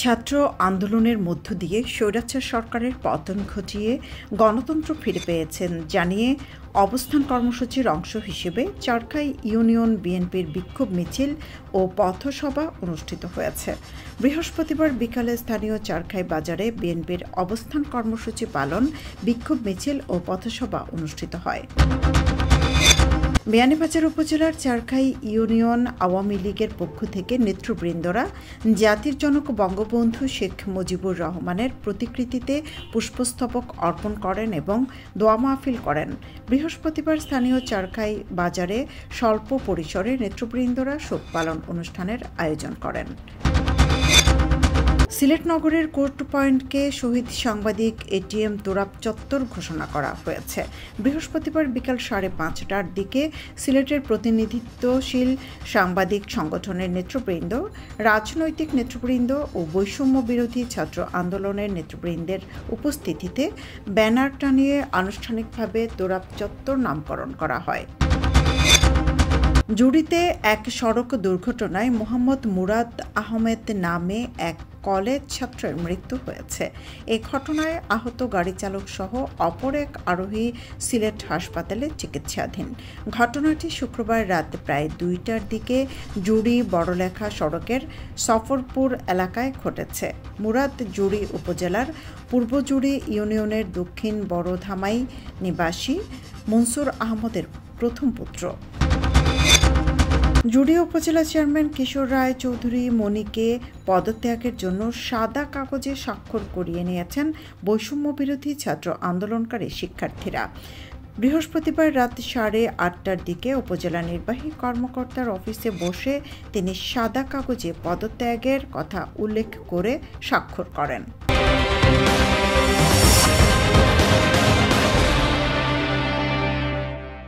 ছাত্র আন্দোলনের মধ্য দিয়ে স্বৈরাচার সরকারের পতন ঘটিয়ে গণতন্ত্র ফিরে পেয়েছেন জানিয়ে অবস্থান কর্মসূচির অংশ হিসেবে চারখাই ইউনিয়ন বিএনপির বিক্ষোভ মিছিল ও পথসভা অনুষ্ঠিত হয়েছে। বৃহস্পতিবার বিকালে স্থানীয় চারখাই বাজারে বিএনপির অবস্থান কর্মসূচি পালন, বিক্ষোভ মিছিল ও পথসভা অনুষ্ঠিত হয়। বিয়ানীবাজার উপজেলার চারখাই ইউনিয়ন আওয়ামী লীগের পক্ষ থেকে নেতৃবৃন্দরা জাতির জনক বঙ্গবন্ধু শেখ মুজিবুর রহমানের প্রতিকৃতিতে পুষ্পস্তবক অর্পণ করেন এবং দোয়া মাহফিল করেন। বৃহস্পতিবার স্থানীয় চারখাই বাজারে স্বল্প পরিসরে নেতৃবৃন্দরা শোক পালন অনুষ্ঠানের আয়োজন করেন। সিলেট নগরের কোর্ট পয়েন্টকে শহীদ সাংবাদিক এটিএম তোরাব চত্বর ঘোষণা করা হয়েছে। বৃহস্পতিবার বিকাল 5:30টার দিকে সিলেটের প্রতিনিধিত্বশীল সাংবাদিক সংগঠনের নেতৃবৃন্দ, রাজনৈতিক নেতৃবৃন্দ ও বৈষম্য বিরোধী ছাত্র আন্দোলনের নেতৃবৃন্দের উপস্থিতিতে ব্যানার টানিয়ে আনুষ্ঠানিকভাবে তোরাব চত্বর নামকরণ করা হয়। জুড়িতে এক সড়ক দুর্ঘটনায় মোহাম্মদ মুরাদ আহমেদ নামে এক কলেজ ছাত্রের মৃত্যু হয়েছে। এ ঘটনায় আহত গাড়ি চালক সহ অপর এক আরোহী সিলেট হাসপাতালে চিকিৎসাধীন। ঘটনাটি শুক্রবার রাত প্রায় 2টার দিকে জুড়ি বড়লেখা সড়কের সফরপুর এলাকায় ঘটেছে। মুরাদ জুড়ি উপজেলার পূর্ব জুড়ি ইউনিয়নের দক্ষিণ বড়ধামাই নিবাসী মনসুর আহমদের প্রথম পুত্র। জুড়ি উপজেলা চেয়ারম্যান কিশোর রায় চৌধুরী মনিকে পদত্যাগের জন্য সাদা কাগজে স্বাক্ষর করিয়ে নিয়েছেন বৈষম্য বিরোধী ছাত্র আন্দোলনকারী শিক্ষার্থীরা। বৃহস্পতিবার রাত 8:30টার দিকে উপজেলা নির্বাহী কর্মকর্তার অফিসে বসে তিনি সাদা কাগজে পদত্যাগের কথা উল্লেখ করে স্বাক্ষর করেন।